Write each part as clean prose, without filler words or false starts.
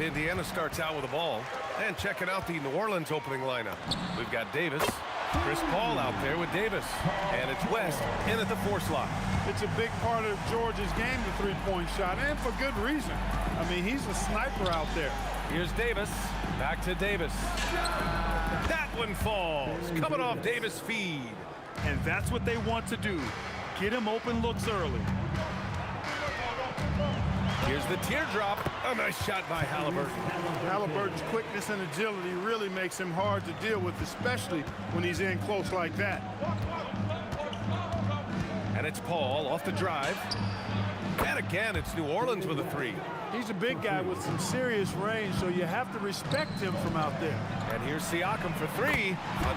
Indiana starts out with the ball. And checking out the New Orleans opening lineup. We've got Davis, Chris Paul out there with Davis. And it's West in at the 4 slot. It's a big part of Georgia's game, the three-point shot, and for good reason. I mean, he's a sniper out there. Here's Davis. Back to Davis. That one falls. Coming off Davis' feed. And that's what they want to do. Get him open looks early. Here's the teardrop. A nice shot by Halliburton. Halliburton's quickness and agility really makes him hard to deal with, especially when he's in close like that. And it's Paul off the drive. And again, it's New Orleans with a 3. He's a big guy with some serious range, so you have to respect him from out there. And here's Siakam for 3.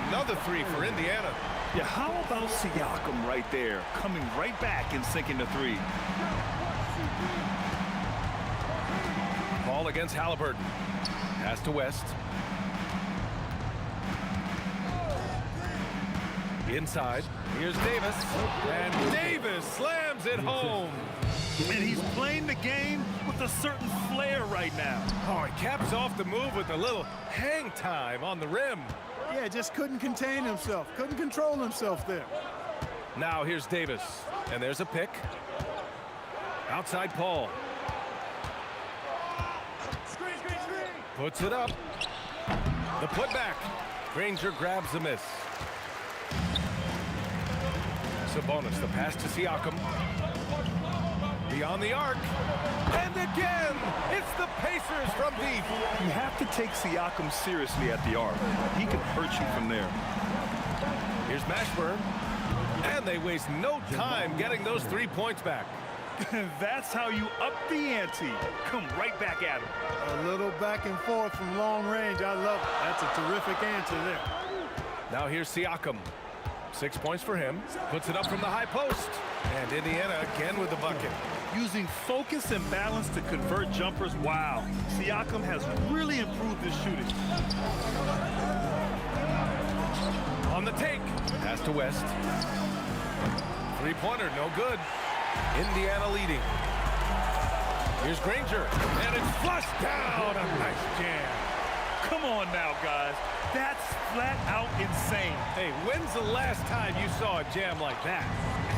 Another 3 for Indiana. Yeah, how about Siakam right there, coming right back and sinking the 3. Ball against Halliburton. Pass to West. Inside. Here's Davis. And Davis slams it home. And he's playing the game with a certain flair right now. Oh, he caps off the move with a little hang time on the rim. Yeah, just couldn't contain himself. Couldn't control himself there. Now here's Davis. And there's a pick. Outside Paul. Puts it up. The putback. Granger grabs the miss. Sabonis, the pass to Siakam. Beyond the arc. And again, it's the Pacers from deep. You have to take Siakam seriously at the arc. He can hurt you from there. Here's Mashburn. And they waste no time getting those 3 points back. That's how you up the ante. Come right back at him. A little back and forth from long range. I love it. That's a terrific answer there. Now here's Siakam. 6 points for him. Puts it up from the high post. And Indiana again with the bucket. Using focus and balance to convert jumpers. Wow. Siakam has really improved his shooting. On the take. Pass to West. 3-pointer, no good. Indiana leading. Here's Granger. And it's flushed down. A nice jam. Come on now, guys. That's flat out insane. Hey, when's the last time you saw a jam like that?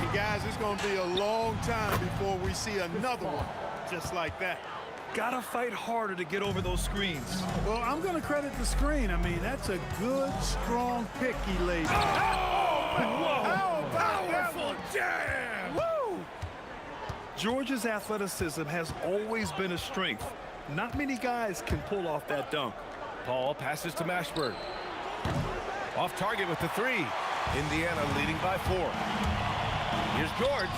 And guys, it's going to be a long time before we see another one just like that. Gotta fight harder to get over those screens. Well, I'm going to credit the screen. I mean, that's a good, strong pick he laid. How about powerful jam! Woo! Georgia's athleticism has always been a strength. Not many guys can pull off that dunk. Paul passes to Mashburn. Off target with the three. Indiana leading by 4. Here's George.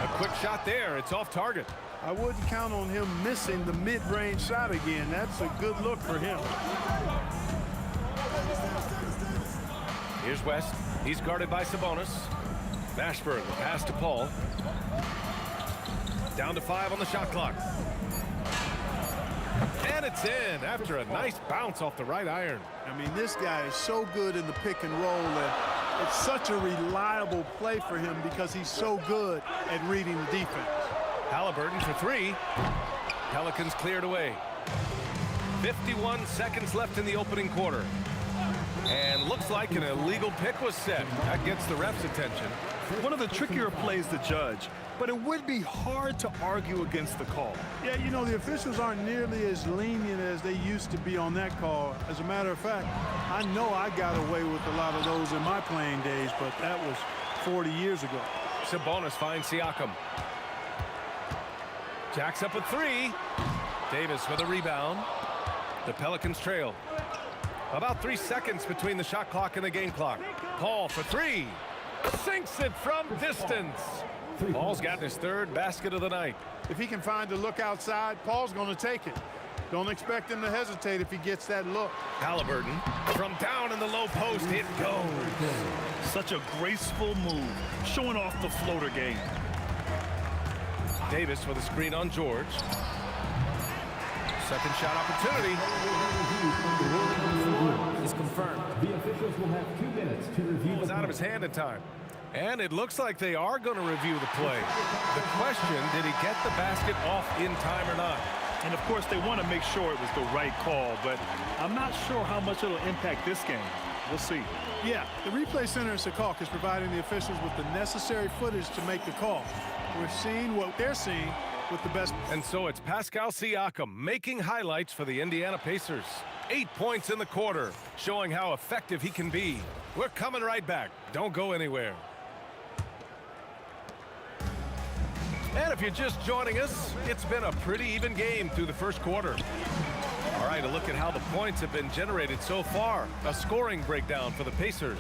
A quick shot there. It's off target. I wouldn't count on him missing the mid-range shot again. That's a good look for him. Here's West. He's guarded by Sabonis. Mashburn, the pass to Paul. Down to 5 on the shot clock. And it's in after a nice bounce off the right iron. I mean, this guy is so good in the pick and roll that it's such a reliable play for him because he's so good at reading the defense. Halliburton for 3. Pelicans cleared away. 51 seconds left in the opening quarter. And looks like an illegal pick was set. That gets the ref's attention. One of the trickier plays to judge, but it would be hard to argue against the call. Yeah, you know, the officials aren't nearly as lenient as they used to be on that call. As a matter of fact, I know I got away with a lot of those in my playing days, but that was 40 years ago. Sabonis finds Siakam. Jacks up a 3. Davis with a rebound. The Pelicans trail. About 3 seconds between the shot clock and the game clock. Paul for 3. Sinks it from distance. Paul's gotten his 3rd basket of the night. If he can find a look outside, Paul's going to take it. Don't expect him to hesitate if he gets that look. Halliburton from down in the low post. It goes. Such a graceful move, showing off the floater game. Davis with a screen on George. Second shot opportunity. Is confirmed. The officials will have 2 minutes to review. It was out of his hand in time. And it looks like they are going to review the play. The question, did he get the basket off in time or not? And of course, they want to make sure it was the right call, but I'm not sure how much it'll impact this game. We'll see. Yeah, the replay center in Secaucus is providing the officials with the necessary footage to make the call. We're seeing what they're seeing with the best. And so it's Pascal Siakam making highlights for the Indiana Pacers. 8 points in the quarter, showing how effective he can be. We're coming right back. Don't go anywhere. And if you're just joining us, it's been a pretty even game through the first quarter. All right, a look at how the points have been generated so far. A scoring breakdown for the Pacers.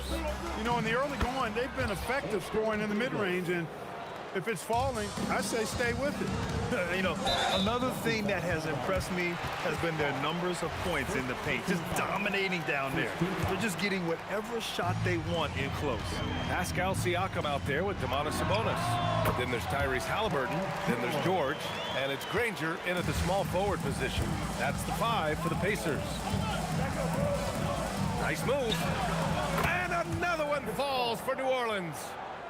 You know, in the early going, they've been effective scoring in the mid-range, and if it's falling, I say stay with it. You know, another thing that has impressed me has been their numbers of points in the paint, just dominating down there. They're just getting whatever shot they want in close. Pascal Siakam out there with Domantas Sabonis. Then there's Tyrese Halliburton. Then there's George. And it's Granger in at the small forward position. That's the 5 for the Pacers. Nice move. And another one falls for New Orleans.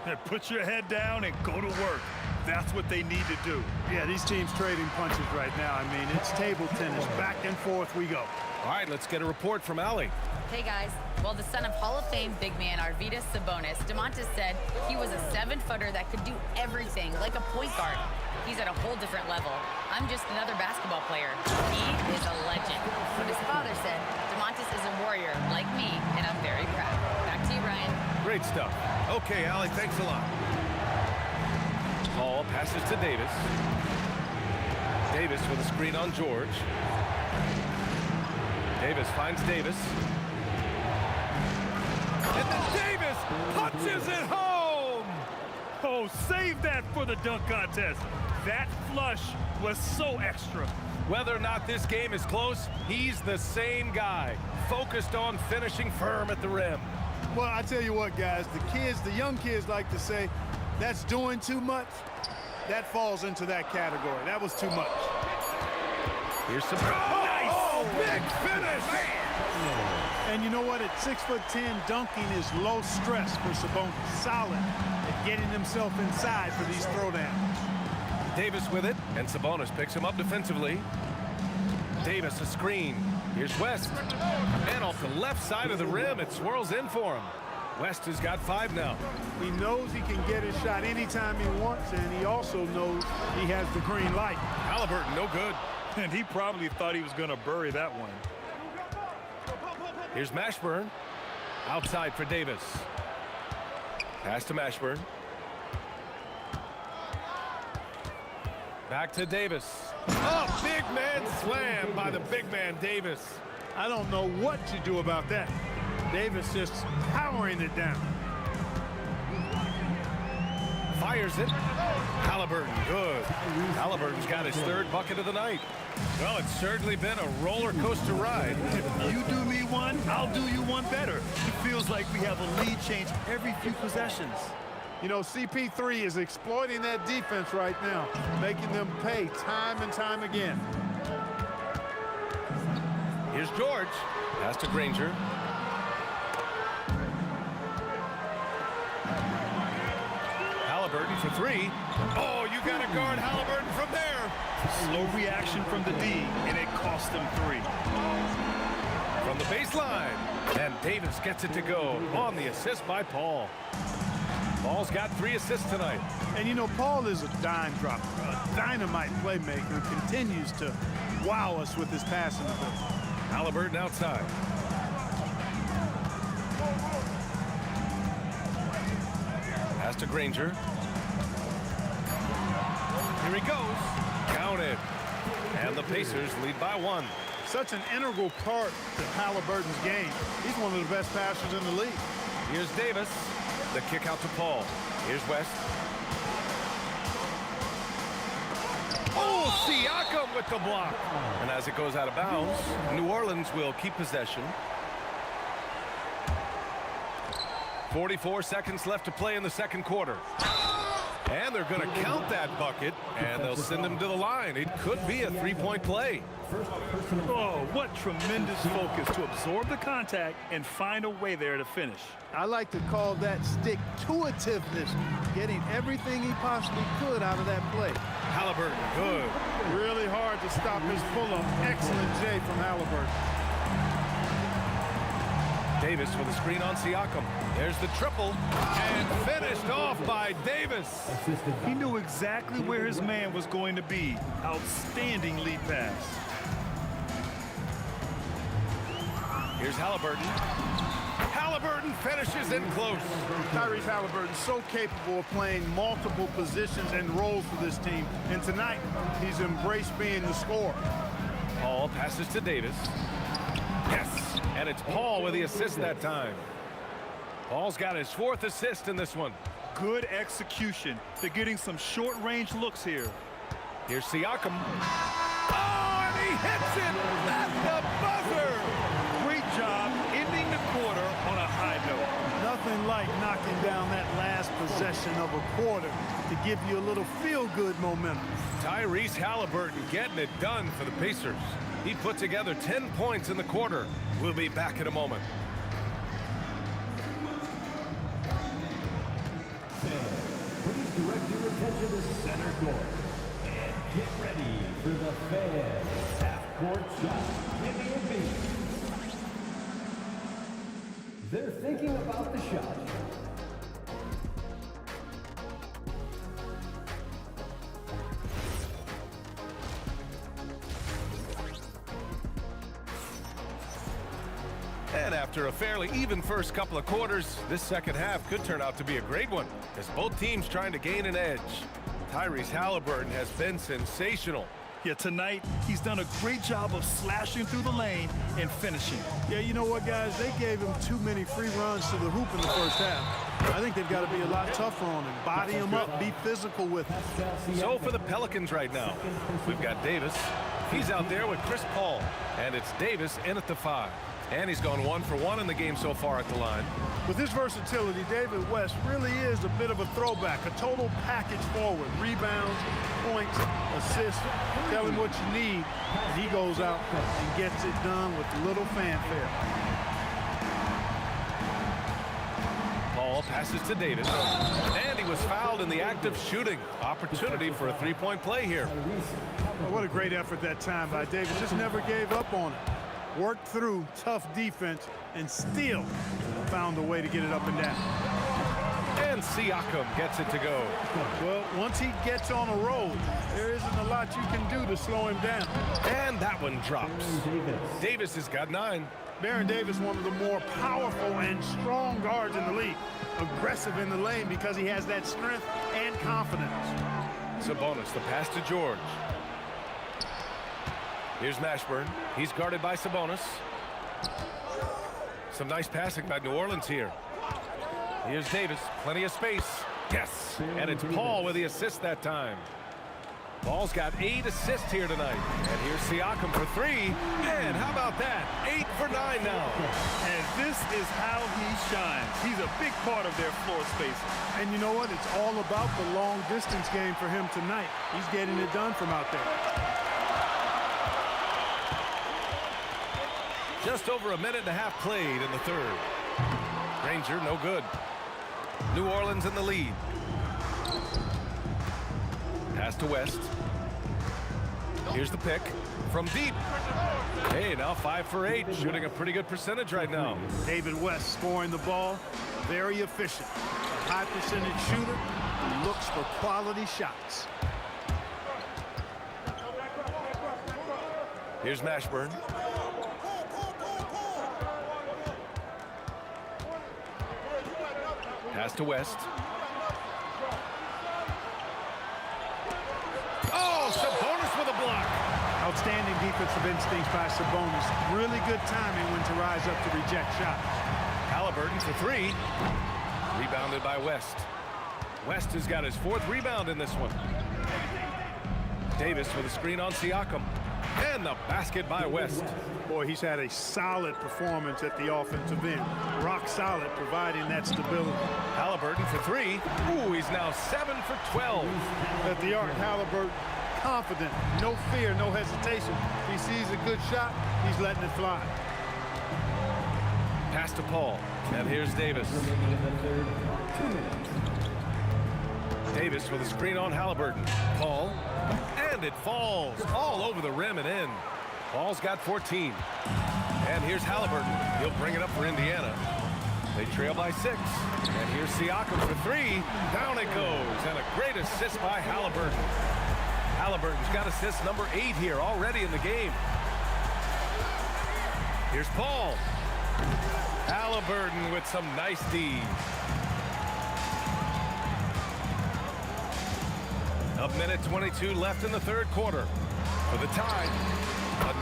And put your head down and go to work. That's what they need to do. Yeah, these teams trading punches right now. I mean, it's table tennis. Back and forth we go. All right, let's get a report from Allie. Hey guys, well, the son of Hall of Fame big man Arvydas Sabonis, Domantas said he was a 7-footer that could do everything, like a point guard. He's at a whole different level. I'm just another basketball player. He is a legend. But his father said, Domantas is a warrior like me, and I'm very proud. Back to you, Ryan. Great stuff. Okay, Allie, thanks a lot. Paul passes to Davis. Davis with a screen on George. Davis finds Davis. And then Davis punches it home! Oh, save that for the dunk contest. That flush was so extra. Whether or not this game is close, he's the same guy, focused on finishing firm at the rim. Well, I tell you what, guys, the young kids like to say, that's doing too much. That falls into that category. That was too much. Here's some... Oh, big finish! And you know what? At 6'10", dunking is low stress for Sabonis. Solid at getting himself inside for these throwdowns. Davis with it, and Sabonis picks him up defensively. Davis a screen. Here's West. And off the left side of the rim, it swirls in for him. West has got 5 now. He knows he can get his shot anytime he wants, and he also knows he has the green light. Halliburton, no good. And he probably thought he was going to bury that one. Here's Mashburn. Outside for Davis. Pass to Mashburn. Back to Davis. Oh, big man slam by the big man Davis. I don't know what you do about that. Davis just powering it down. Fires it. Halliburton, good. Halliburton's got his 3rd bucket of the night. Well, it's certainly been a roller coaster ride. If you do me one, I'll do you one better. It feels like we have a lead change every few possessions. You know, CP3 is exploiting that defense right now, making them pay time and time again. Here's George. Pass to Granger. Halliburton for 3. Oh, you got to guard Halliburton from there. Slow reaction from the D, and it cost them 3. From the baseline. And Davis gets it to go on the assist by Paul. Paul's got 3 assists tonight. And you know, Paul is a dime dropper, a dynamite playmaker who continues to wow us with his passing ability. Halliburton outside. Pass to Granger. Here he goes. Counted. And the Pacers lead by 1. Such an integral part to Halliburton's game. He's one of the best passers in the league. Here's Davis. The kick out to Paul. Here's West. Oh, Siakam with the block. And as it goes out of bounds, New Orleans will keep possession. 44 seconds left to play in the 2nd quarter. And they're going to count that bucket, and they'll send him to the line. It could be a 3-point play. Oh, what tremendous focus to absorb the contact and find a way there to finish. I like to call that stick-to-itiveness, getting everything he possibly could out of that play. Halliburton, good. Really hard to stop his pull-up. Excellent J from Halliburton. Davis with a screen on Siakam. There's the triple, and finished off by Davis. He knew exactly where his man was going to be. Outstanding lead pass. Here's Halliburton. Halliburton finishes in close. Tyrese Halliburton so capable of playing multiple positions and roles for this team. And tonight, he's embraced being the scorer. Paul passes to Davis. Yes, and it's Paul with the assist that time. Paul's got his 4th assist in this one. Good execution. They're getting some short-range looks here. Here's Siakam. Oh, and he hits it at the buzzer. Great job ending the quarter on a high note. Nothing like knocking down that last possession of a quarter to give you a little feel-good momentum. Tyrese Halliburton getting it done for the Pacers. He put together 10 points in the quarter. We'll be back in a moment. Please direct your attention to center court. And get ready for the fans. Half-court shot. Give me a beat. They're thinking about the shot. And after a fairly even first couple of quarters, this second half could turn out to be a great one, as both teams trying to gain an edge. Tyrese Halliburton has been sensational. Yeah, tonight, he's done a great job of slashing through the lane and finishing. Yeah, you know what, guys? They gave him too many free runs to the hoop in the first half. I think they've got to be a lot tougher on him. Body him up, be physical with him. So for the Pelicans right now, we've got Davis. He's out there with Chris Paul, and it's Davis in at the 5. And he's gone 1 for 1 in the game so far at the line. With his versatility, David West really is a bit of a throwback, a total package forward. Rebounds, points, assists, tell him what you need, and he goes out and gets it done with little fanfare. Paul passes to Davis, and he was fouled in the act of shooting. Opportunity for a 3-point play here. Well, what a great effort that time by Davis. Just never gave up on it. worked through tough defense and still found a way to get it up and down. And Siakam gets it to go. Well, once he gets on a roll, there isn't a lot you can do to slow him down. And that one drops. Davis has got 9. Baron Davis, one of the more powerful and strong guards in the league. Aggressive in the lane because he has that strength and confidence. Sabonis, the pass to George. Here's Mashburn. He's guarded by Sabonis. Some nice passing by New Orleans here. Here's Davis. Plenty of space. Yes. And it's Paul with the assist that time. Paul's got 8 assists here tonight. And here's Siakam for 3. And how about that? 8 for 9 now. And this is how he shines. He's a big part of their floor space. And you know what? It's all about the long distance game for him tonight. He's getting it done from out there. Just over a minute and a half played in the third. Ranger, no good. New Orleans in the lead. Pass to West. Here's the pick from deep. Hey, now 5 for 8, shooting a pretty good percentage right now. David West scoring the ball, very efficient. High percentage shooter who looks for quality shots. Here's Mashburn. Pass to West. Oh, Sabonis with a block. Outstanding defensive instincts by Sabonis. Really good timing when to rise up to reject shots. Halliburton for 3. Rebounded by West. West has got his 4th rebound in this one. Davis with a screen on Siakam. And the basket by West. Boy, he's had a solid performance at the offensive end. Rock solid, providing that stability. Halliburton for 3. Ooh, he's now 7 for 12. At the arc, Halliburton confident, no fear, no hesitation. He sees a good shot, he's letting it fly. Pass to Paul. And here's Davis. Davis with a screen on Halliburton. Paul. And it falls all over the rim and in. Paul's got 14. And here's Halliburton. He'll bring it up for Indiana. They trail by 6. And here's Siakam for 3. Down it goes. And a great assist by Halliburton. Halliburton's got assist number 8 here already in the game. Here's Paul. Halliburton with some nice D's. A minute 22 left in the third quarter. For the tie,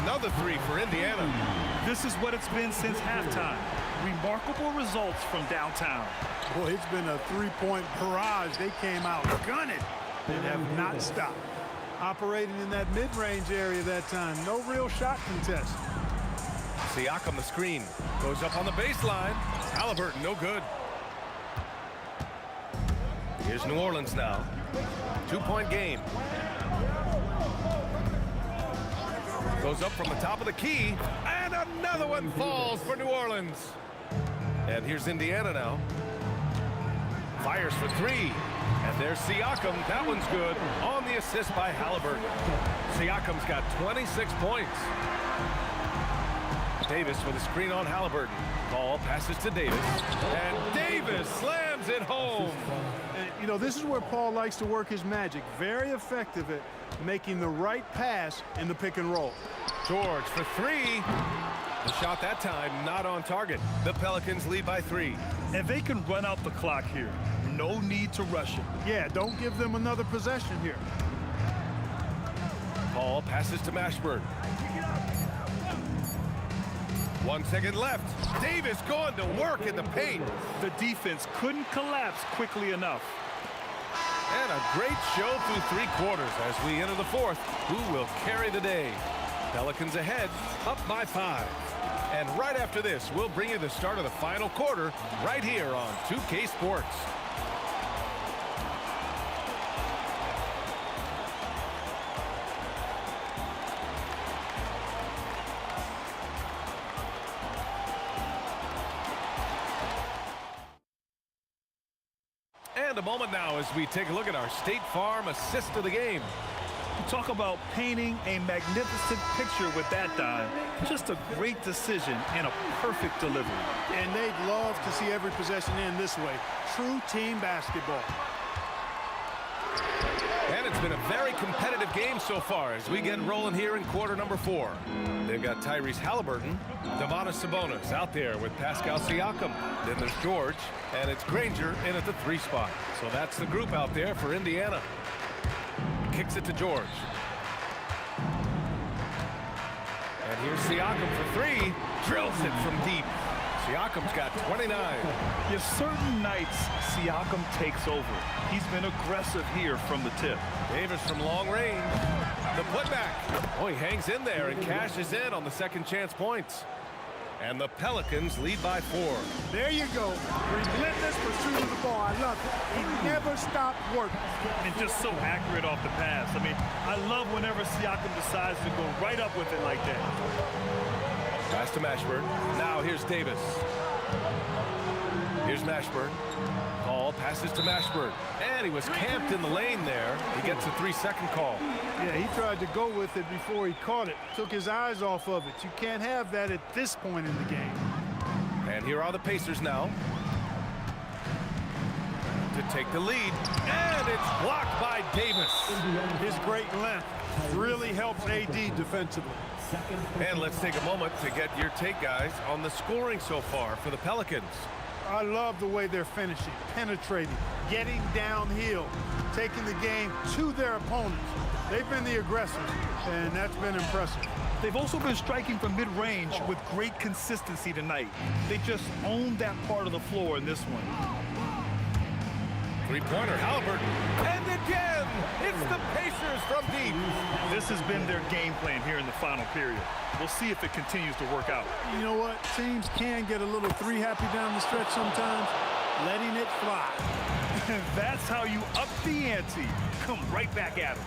another 3 for Indiana. This is what it's been since halftime. Remarkable results from downtown. Boy, it's been a three-point barrage. They came out gunning and have not stopped. Operating in that mid-range area that time. No real shot contest. Siakam the screen. Goes up on the baseline. Halliburton no good. Here's New Orleans now. 2-point game. Goes up from the top of the key. And another one falls for New Orleans. And here's Indiana now. Fires for 3. And there's Siakam. That one's good. On the assist by Halliburton. Siakam's got 26 points. Davis with a screen on Halliburton. Ball passes to Davis. And Davis slams it home. And, you know, this is where Paul likes to work his magic. Very effective at making the right pass in the pick and roll. George for 3. The shot that time not on target. The Pelicans lead by 3. And they can run out the clock here. No need to rush it. Yeah, don't give them another possession here. Paul passes to Mashburn. 1 second left. Davis going to work in the paint. The defense couldn't collapse quickly enough. And a great show through 3 quarters as we enter the 4th. Who will carry the day? Pelicans ahead, up by 5. And right after this, we'll bring you the start of the final quarter right here on 2K Sports. And a moment now as we take a look at our State Farm assist of the game. Talk about painting a magnificent picture with that dive. Just a great decision and a perfect delivery. And they'd love to see every possession end this way. True team basketball. And it's been a very competitive game so far as we get rolling here in quarter number 4. They've got Tyrese Halliburton, Domantas Sabonis out there with Pascal Siakam. Then there's George, and it's Granger in at the 3 spot. So that's the group out there for Indiana. Kicks it to George. And here's Siakam for 3. Drills it from deep. Siakam's got 29. Yes, certain nights, Siakam takes over. He's been aggressive here from the tip. Davis from long range. The putback. Oh, he hangs in there and cashes in on the second chance points. And the Pelicans lead by 4. There you go. Relentless pursuit of the ball. I love it. He never stopped working. And just so accurate off the pass. I mean, I love whenever Siakam decides to go right up with it like that. Pass to Mashburn. Now here's Davis. Here's Mashburn. Paul passes to Mashburn. And he was camped in the lane there. He gets a 3-second call. Yeah, he tried to go with it before he caught it. Took his eyes off of it. You can't have that at this point in the game. And here are the Pacers now to take the lead. And it's blocked by Davis. His great length really helps AD defensively. And let's take a moment to get your take, guys, on the scoring so far for the Pelicans. I love the way they're finishing, penetrating, getting downhill, taking the game to their opponents. They've been the aggressors, and that's been impressive. They've also been striking from mid-range with great consistency tonight. They just owned that part of the floor in this one. Three-pointer, Halliburton. And again, it's the Pacers from deep. This has been their game plan here in the final period. We'll see if it continues to work out. You know what? Teams can get a little three-happy down the stretch sometimes, letting it fly. That's how you up the ante. Come right back at them.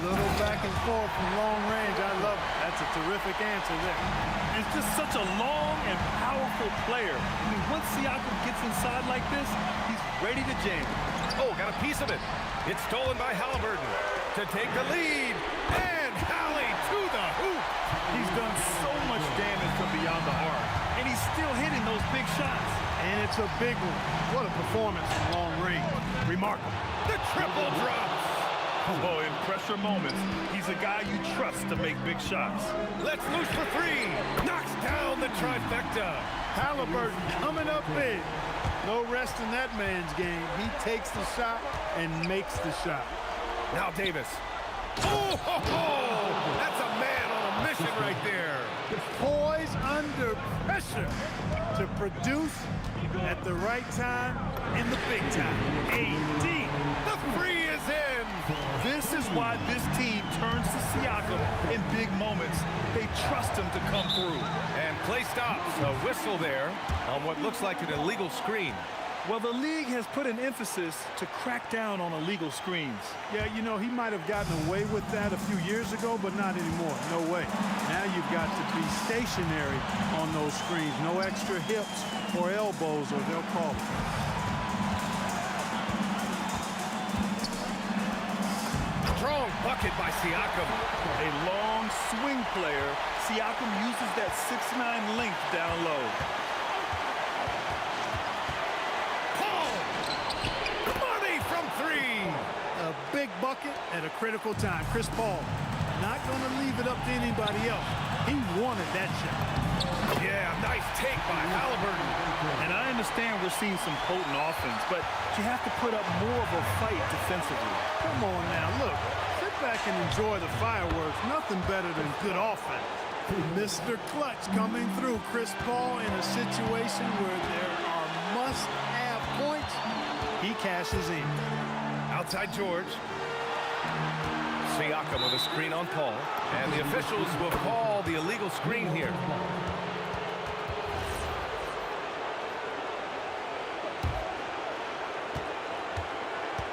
A little back and forth from long range. I love it. That's a terrific answer there. It's just such a long and powerful player. I mean, once Siakam gets inside like this, he's ready to jam. Oh, got a piece of it. It's stolen by Halliburton to take the lead. And Hallie to the hoop. He's done so much damage from beyond the arc. And he's still hitting those big shots. And it's a big one. What a performance from long range. Remarkable. The triple drops. Oh, in pressure moments, he's a guy you trust to make big shots. Let's loose for 3. Knocks down the trifecta. Halliburton coming up big. No rest in that man's game. He takes the shot and makes the shot. Now Davis. Oh, ho, ho! That's a man on a mission right there. Poised under pressure to produce at the right time in the big time. AD. The 3 is in. This is why this team turns to Siakam in big moments. They trust him to come through. And play stops. A whistle there on what looks like an illegal screen. Well, the league has put an emphasis to crack down on illegal screens. Yeah, you know, he might have gotten away with that a few years ago, but not anymore. No way. Now you've got to be stationary on those screens. No extra hips or elbows, or they'll call it. Strong bucket by Siakam. A long swing player. Siakam uses that 6'9" length down low. A big bucket at a critical time. Chris Paul not going to leave it up to anybody else. He wanted that shot. Yeah, nice take by Halliburton. And I understand we're seeing some potent offense, but you have to put up more of a fight defensively. Come on now, look. Sit back and enjoy the fireworks. Nothing better than good offense. Mr. Clutch coming through. Chris Paul in a situation where there are must-have points. He cashes in. Outside George. Siakam with a screen on Paul. And the officials will call the illegal screen here.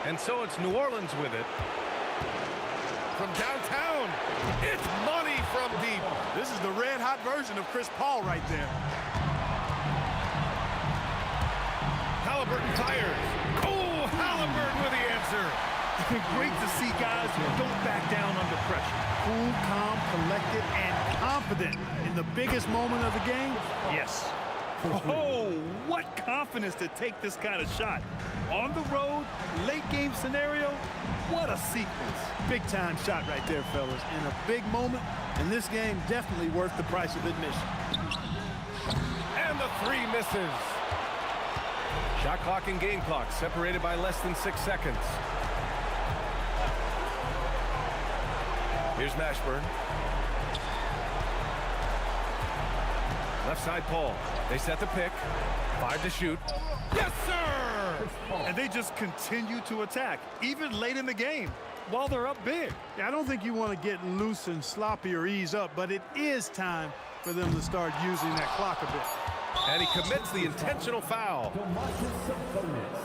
And so it's New Orleans with it. From downtown, it's money from deep. This is the red-hot version of Chris Paul right there. Halliburton fires. Oh, Halliburton with the answer. Great to see guys who don't back down under pressure. Cool, calm, collected, and confident in the biggest moment of the game. Yes. Oh, what confidence to take this kind of shot. On the road, late game scenario, what a sequence. Big time shot right there, fellas. In a big moment, and this game definitely worth the price of admission. And the three misses. Shot clock and game clock separated by less than 6 seconds. Here's Mashburn. Left side Paul. They set the pick. 5 to shoot. Yes, sir! And they just continue to attack, even late in the game, while they're up big. Yeah, I don't think you want to get loose and sloppy or ease up, but it is time for them to start using that clock a bit. And he commits the intentional foul. Domantas Sabonis.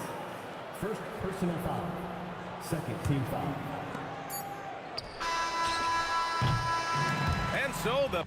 First personal foul. Second team foul. And so the